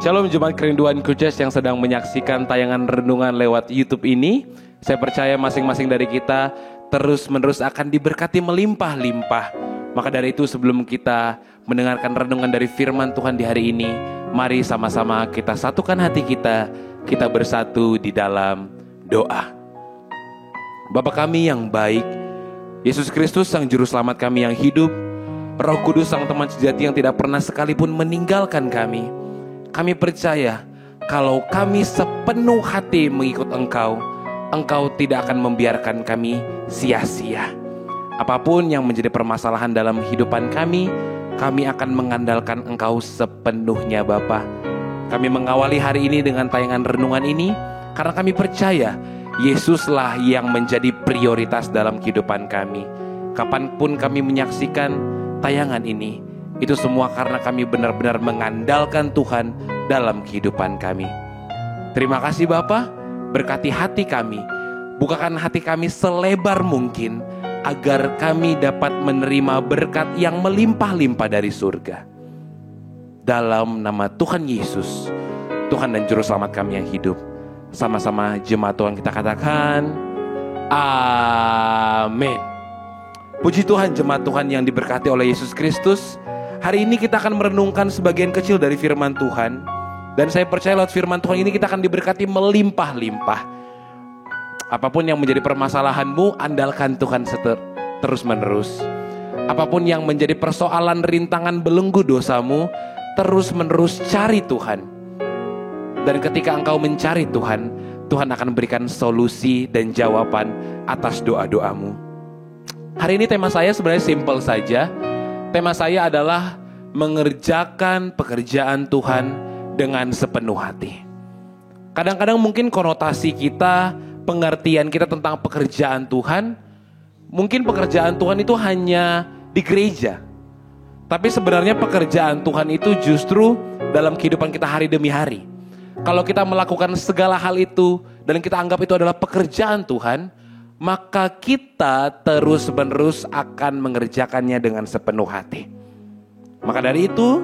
Shalom Jemaat Kerinduan Kudus yang sedang menyaksikan tayangan renungan lewat YouTube ini. Saya percaya masing-masing dari kita terus-menerus akan diberkati melimpah-limpah. Maka dari itu sebelum kita mendengarkan renungan dari firman Tuhan di hari ini, mari sama-sama kita satukan hati kita bersatu di dalam doa. Bapa kami yang baik, Yesus Kristus Sang Juru Selamat kami yang hidup, Roh Kudus Sang Teman Sejati yang tidak pernah sekalipun meninggalkan kami. Kami percaya kalau kami sepenuh hati mengikut Engkau, Engkau tidak akan membiarkan kami sia-sia. Apapun yang menjadi permasalahan dalam kehidupan kami akan mengandalkan Engkau sepenuhnya Bapa. Kami mengawali hari ini dengan tayangan renungan ini karena kami percaya Yesuslah yang menjadi prioritas dalam kehidupan kami. Kapanpun kami menyaksikan tayangan ini, itu semua karena kami benar-benar mengandalkan Tuhan dalam kehidupan kami. Terima kasih Bapa, berkati hati kami, bukakan hati kami selebar mungkin, agar kami dapat menerima berkat yang melimpah-limpah dari surga. Dalam nama Tuhan Yesus, Tuhan dan Juru Selamat kami yang hidup, sama-sama jemaat Tuhan kita katakan, Amin. Puji Tuhan jemaat Tuhan yang diberkati oleh Yesus Kristus. Hari ini kita akan merenungkan sebagian kecil dari firman Tuhan. Dan saya percaya lewat firman Tuhan ini kita akan diberkati melimpah-limpah. Apapun yang menjadi permasalahanmu, andalkan Tuhan terus-menerus. Apapun yang menjadi persoalan, rintangan, belenggu dosamu, terus-menerus cari Tuhan. Dan ketika engkau mencari Tuhan, Tuhan akan berikan solusi dan jawaban atas doa-doamu. Hari ini tema saya sebenarnya simple saja. Tema saya adalah mengerjakan pekerjaan Tuhan dengan sepenuh hati. Kadang-kadang mungkin konotasi kita, pengertian kita tentang pekerjaan Tuhan, mungkin pekerjaan Tuhan itu hanya di gereja. Tapi sebenarnya pekerjaan Tuhan itu justru dalam kehidupan kita hari demi hari. Kalau kita melakukan segala hal itu dan kita anggap itu adalah pekerjaan Tuhan, maka kita terus-menerus akan mengerjakannya dengan sepenuh hati. Maka dari itu,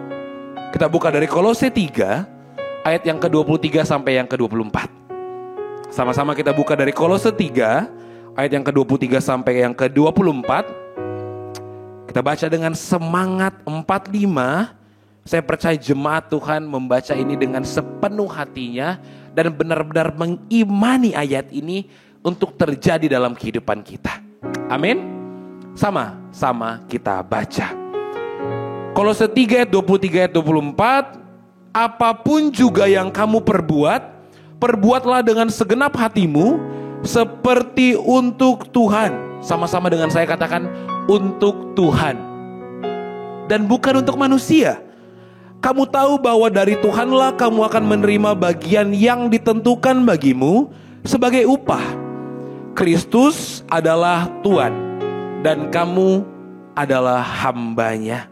kita buka dari Kolose 3, ayat yang ke-23 sampai yang ke-24. Sama-sama kita buka dari Kolose 3, ayat yang ke-23 sampai yang ke-24. Kita baca dengan semangat 45. Saya percaya jemaat Tuhan membaca ini dengan sepenuh hatinya dan benar-benar mengimani ayat ini untuk terjadi dalam kehidupan kita. Amin. Sama-sama kita baca. Kolose 3 ayat 23 ayat 24. Apapun juga yang kamu perbuat, perbuatlah dengan segenap hatimu seperti untuk Tuhan. Sama-sama dengan saya katakan, untuk Tuhan. Dan bukan untuk manusia. Kamu tahu bahwa dari Tuhanlah kamu akan menerima bagian yang ditentukan bagimu sebagai upah. Kristus adalah Tuhan dan kamu adalah hambanya.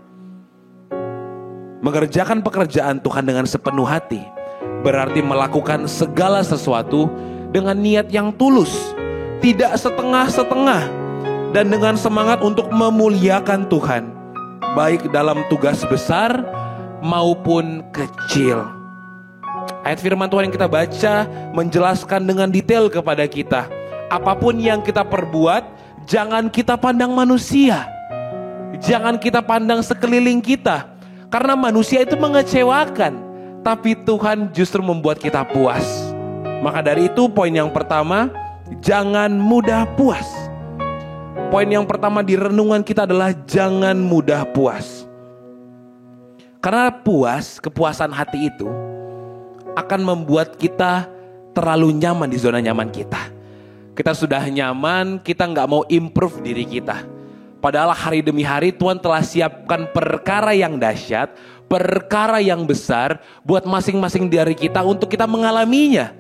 Mengerjakan pekerjaan Tuhan dengan sepenuh hati berarti melakukan segala sesuatu dengan niat yang tulus, tidak setengah-setengah, dan dengan semangat untuk memuliakan Tuhan, baik dalam tugas besar maupun kecil. Ayat firman Tuhan yang kita baca menjelaskan dengan detail kepada kita, apapun yang kita perbuat, jangan kita pandang manusia. Jangan kita pandang sekeliling kita. Karena manusia itu mengecewakan. Tapi Tuhan justru membuat kita puas. Maka dari itu poin yang pertama, jangan mudah puas. Poin yang pertama di renungan kita adalah jangan mudah puas. Karena kepuasan hati itu akan membuat kita terlalu nyaman di zona nyaman kita. Kita sudah nyaman, kita gak mau improve diri kita. Padahal hari demi hari Tuhan telah siapkan perkara yang dahsyat, perkara yang besar buat masing-masing dari kita untuk kita mengalaminya.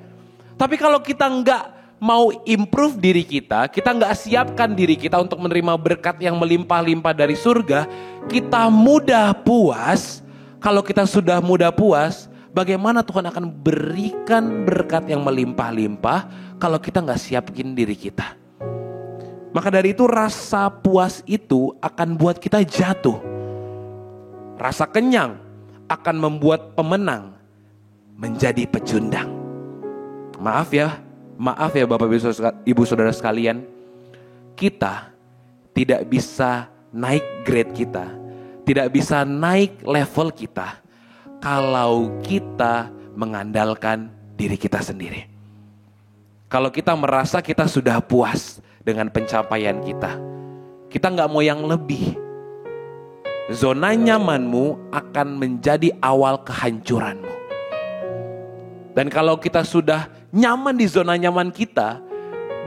Tapi kalau kita gak mau improve diri kita gak siapkan diri kita untuk menerima berkat yang melimpah-limpah dari surga, kita mudah puas. Kalau kita sudah mudah puas, bagaimana Tuhan akan berikan berkat yang melimpah-limpah kalau kita gak siapin diri kita? Maka dari itu rasa puas itu akan buat kita jatuh. Rasa kenyang akan membuat pemenang. menjadi pecundang. Maaf ya Bapak Ibu Saudara sekalian, kita tidak bisa naik grade kita, tidak bisa naik level kita kalau kita mengandalkan diri kita sendiri. Kalau kita merasa kita sudah puas dengan pencapaian kita, kita gak mau yang lebih. Zona nyamanmu akan menjadi awal kehancuranmu. Dan kalau kita sudah nyaman di zona nyaman kita,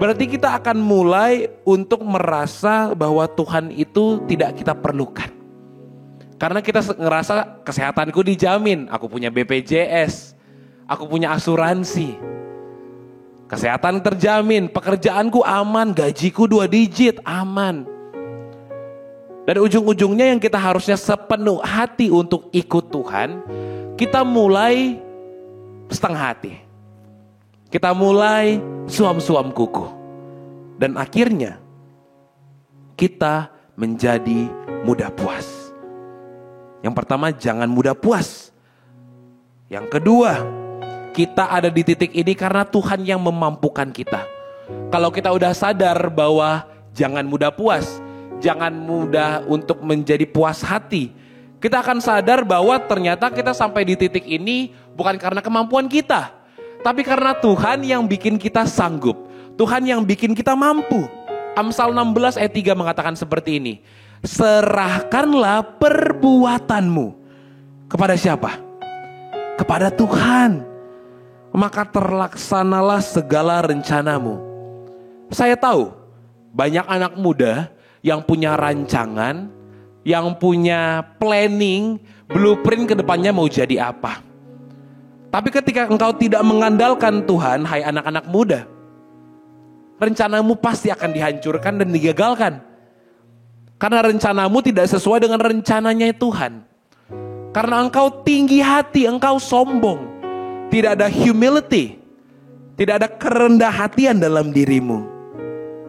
berarti kita akan mulai untuk merasa bahwa Tuhan itu tidak kita perlukan. Karena kita ngerasa kesehatanku dijamin, aku punya BPJS, aku punya asuransi. Kesehatan terjamin, pekerjaanku aman, gajiku 2 digit, aman. Dan ujung-ujungnya yang kita harusnya sepenuh hati untuk ikut Tuhan, kita mulai setengah hati. Kita mulai suam-suam kuku. Dan akhirnya kita menjadi mudah puas. Yang pertama, jangan mudah puas. Yang kedua, kita ada di titik ini karena Tuhan yang memampukan kita. Kalau kita udah sadar bahwa jangan mudah puas, jangan mudah untuk menjadi puas hati, kita akan sadar bahwa ternyata kita sampai di titik ini bukan karena kemampuan kita, tapi karena Tuhan yang bikin kita sanggup, Tuhan yang bikin kita mampu. Amsal 16 ayat 3 mengatakan seperti ini, serahkanlah perbuatanmu kepada siapa? Kepada Tuhan, maka terlaksanalah segala rencanamu. Saya tahu banyak anak muda yang punya rancangan, yang punya planning, blueprint ke depannya mau jadi apa. Tapi ketika engkau tidak mengandalkan Tuhan, hai anak-anak muda, rencanamu pasti akan dihancurkan dan digagalkan. Karena rencanamu tidak sesuai dengan rencananya Tuhan. Karena engkau tinggi hati, engkau sombong. Tidak ada humility, tidak ada kerendah hatian dalam dirimu.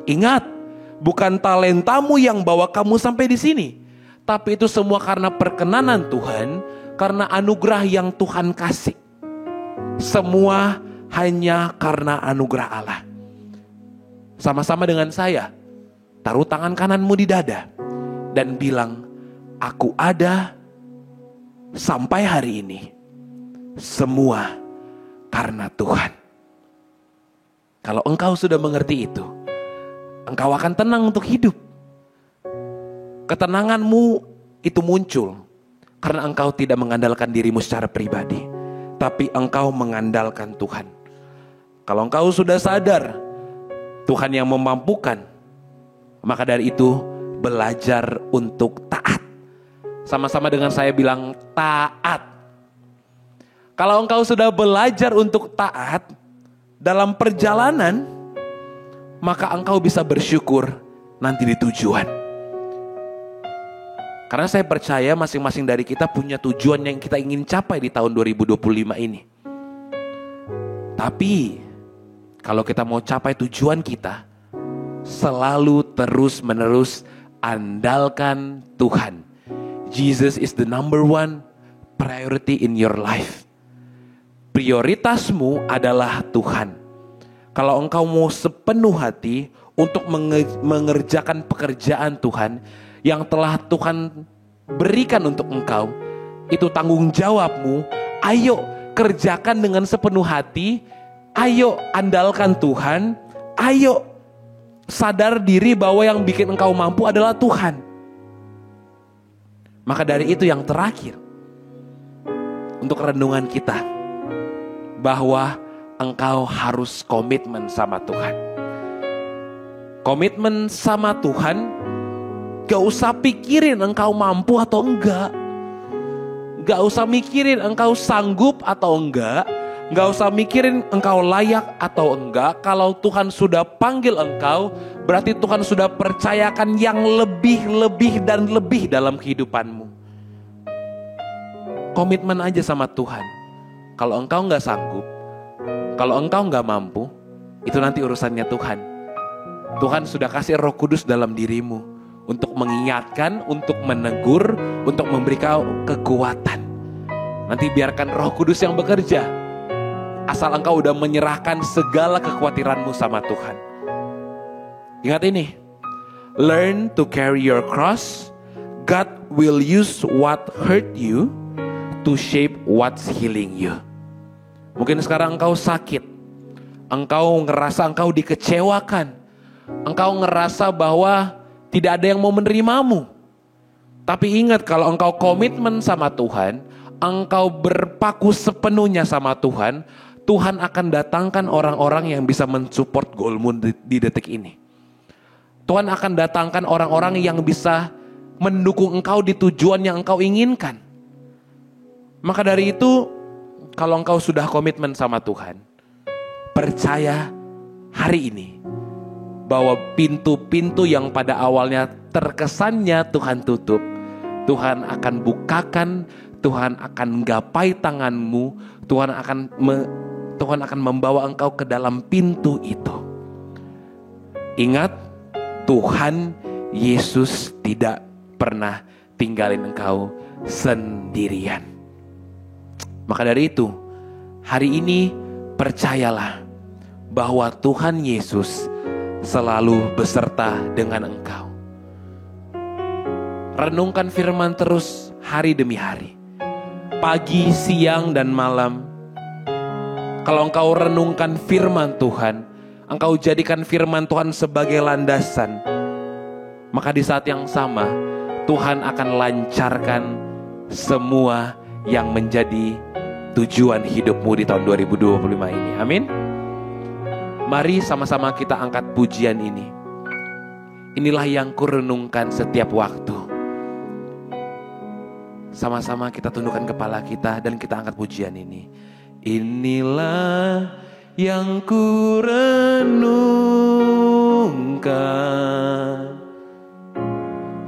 Ingat, bukan talentamu yang bawa kamu sampai di sini, tapi itu semua karena perkenanan Tuhan, karena anugerah yang Tuhan kasih. Semua hanya karena anugerah Allah. Sama-sama dengan saya, taruh tangan kananmu di dada dan bilang, aku ada sampai hari ini. Semua karena Tuhan. Kalau engkau sudah mengerti itu, engkau akan tenang untuk hidup. Ketenanganmu itu muncul karena engkau tidak mengandalkan dirimu secara pribadi, tapi engkau mengandalkan Tuhan. Kalau engkau sudah sadar Tuhan yang memampukan, maka dari itu belajar untuk taat. Sama-sama dengan saya bilang taat. Kalau engkau sudah belajar untuk taat dalam perjalanan, maka engkau bisa bersyukur nanti di tujuan. Karena saya percaya masing-masing dari kita punya tujuan yang kita ingin capai di tahun 2025 ini. Tapi kalau kita mau capai tujuan kita, selalu terus-menerus andalkan Tuhan. Jesus is the number one priority in your life. Prioritasmu adalah Tuhan. Kalau engkau mau sepenuh hati untuk mengerjakan pekerjaan Tuhan yang telah Tuhan berikan untuk engkau, itu tanggung jawabmu. Ayo kerjakan dengan sepenuh hati. Ayo andalkan Tuhan. Ayo sadar diri bahwa yang bikin engkau mampu adalah Tuhan. Maka dari itu yang terakhir untuk renungan kita, bahwa engkau harus komitmen sama Tuhan. Komitmen sama Tuhan, gak usah pikirin engkau mampu atau enggak. Gak usah mikirin engkau sanggup atau enggak. Gak usah mikirin engkau layak atau enggak. Kalau Tuhan sudah panggil engkau, berarti Tuhan sudah percayakan yang lebih dan lebih dalam kehidupanmu. Komitmen aja sama Tuhan. Kalau engkau gak sanggup, kalau engkau gak mampu, itu nanti urusannya Tuhan. Tuhan sudah kasih Roh Kudus dalam dirimu untuk mengingatkan, untuk menegur, untuk memberi kau kekuatan. Nanti biarkan Roh Kudus yang bekerja. asal engkau udah menyerahkan segala kekhawatiranmu sama Tuhan. Ingat ini, learn to carry your cross. God will use what hurt you to shape what's healing you. Mungkin sekarang engkau sakit, engkau ngerasa engkau dikecewakan, engkau ngerasa bahwa tidak ada yang mau menerimamu. Tapi ingat, kalau engkau komitmen sama Tuhan, engkau berpaku sepenuhnya sama Tuhan, Tuhan akan datangkan orang-orang yang bisa mensupport goalmu di detik ini. Tuhan akan datangkan orang-orang yang bisa mendukung engkau di tujuan yang engkau inginkan. Maka dari itu, kalau engkau sudah komitmen sama Tuhan, percaya hari ini bahwa pintu-pintu yang pada awalnya terkesannya Tuhan tutup, Tuhan akan bukakan, Tuhan akan gapai tanganmu, Tuhan akan membawa engkau ke dalam pintu itu. Ingat, Tuhan Yesus tidak pernah tinggalin engkau sendirian. Maka dari itu, hari ini percayalah bahwa Tuhan Yesus selalu beserta dengan engkau. Renungkan firman terus hari demi hari, pagi, siang, dan malam. Kalau engkau renungkan firman Tuhan, engkau jadikan firman Tuhan sebagai landasan, maka di saat yang sama Tuhan akan lancarkan semua yang menjadi tujuan hidupmu di tahun 2025 ini. Amin. Mari sama-sama kita angkat pujian ini. Inilah yang kurenungkan setiap waktu. Sama-sama kita tundukkan kepala kita dan kita angkat pujian ini. Inilah yang kurenungkan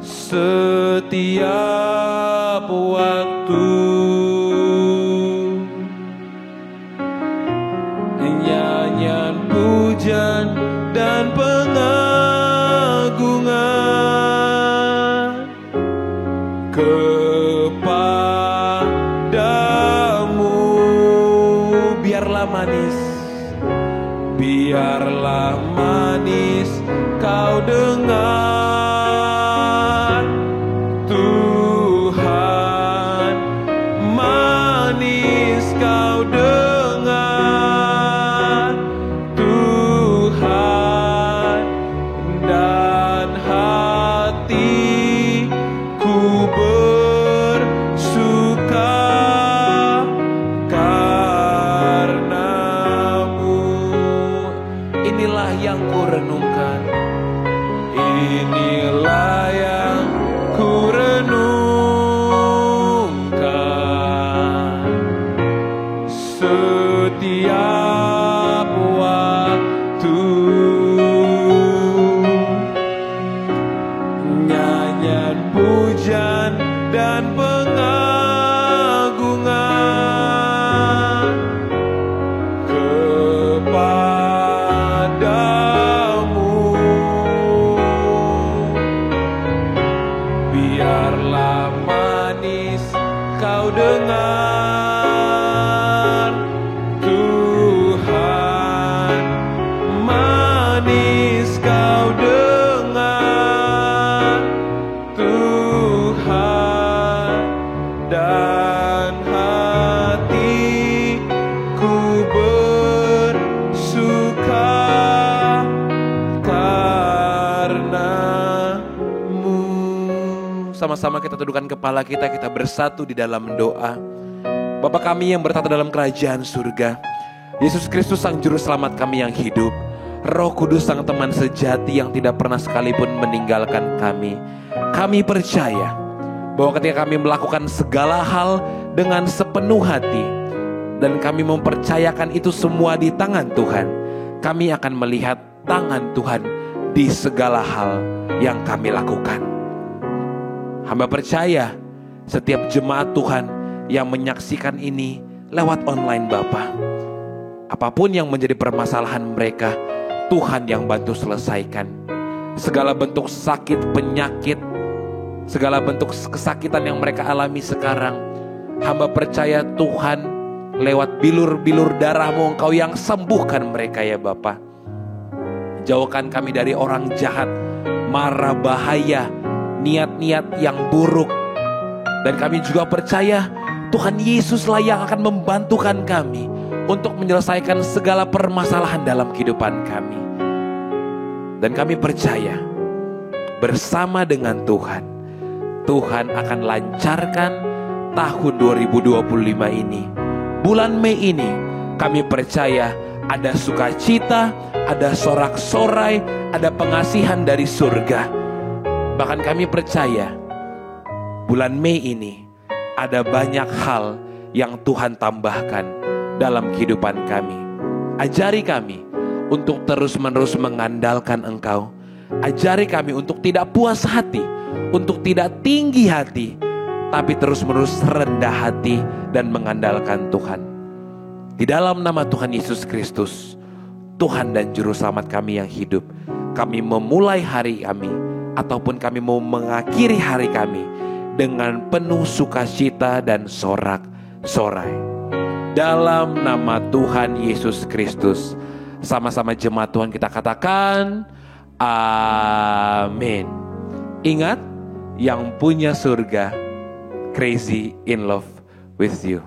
setiap waktu, nyanyian pujian dan pengagungan kepadamu. Biarlah manis, biarlah manis kau dengar, Tuhan, manis kau dengar, Tuhan, dan hatiku bersuka karenamu. Inilah yang kurenungkan, inilah yang kurenungkan setiap waktu, nyanyian pujian dan pengagungan kepadamu. Biarlah manis kau dengar, Tuhan, manis kau dengar, Tuhan, dan hatiku bersuka karenamu. Sama-sama kita tundukkan kepala kita bersatu di dalam doa. Bapa kami yang bertata dalam kerajaan surga, Yesus Kristus Sang Juru Selamat kami yang hidup, Roh Kudus Sang teman sejati yang tidak pernah sekalipun meninggalkan kami. Kami percaya bahwa ketika kami melakukan segala hal dengan sepenuh hati, dan kami mempercayakan itu semua di tangan Tuhan, kami akan melihat tangan Tuhan di segala hal yang kami lakukan. Hamba percaya setiap jemaat Tuhan yang menyaksikan ini lewat online Bapa, apapun yang menjadi permasalahan mereka, Tuhan yang bantu selesaikan. Segala bentuk sakit, penyakit, segala bentuk kesakitan yang mereka alami sekarang, hamba percaya Tuhan Lewat bilur-bilur darah-Mu Engkau yang sembuhkan mereka ya Bapa. Jauhkan kami dari orang jahat, mara bahaya, niat-niat yang buruk. Dan kami juga percaya Tuhan Yesuslah yang akan membantukan kami untuk menyelesaikan segala permasalahan dalam kehidupan kami. Dan kami percaya bersama dengan Tuhan, Tuhan akan lancarkan tahun 2025 ini. Bulan Mei ini kami percaya ada sukacita, ada sorak-sorai, ada pengasihan dari surga. Bahkan kami percaya bulan Mei ini ada banyak hal yang Tuhan tambahkan dalam kehidupan kami. Ajari kami untuk terus-menerus mengandalkan Engkau. Ajari kami untuk tidak puas hati, untuk tidak tinggi hati, tapi terus-menerus rendah hati dan mengandalkan Tuhan. Di dalam nama Tuhan Yesus Kristus, Tuhan dan Juru Selamat kami yang hidup, kami memulai hari kami, ataupun kami mau mengakhiri hari kami dengan penuh sukacita dan sorak-sorai. Dalam nama Tuhan Yesus Kristus, sama-sama jemaat Tuhan kita katakan, amin. Ingat, yang punya surga crazy in love with you.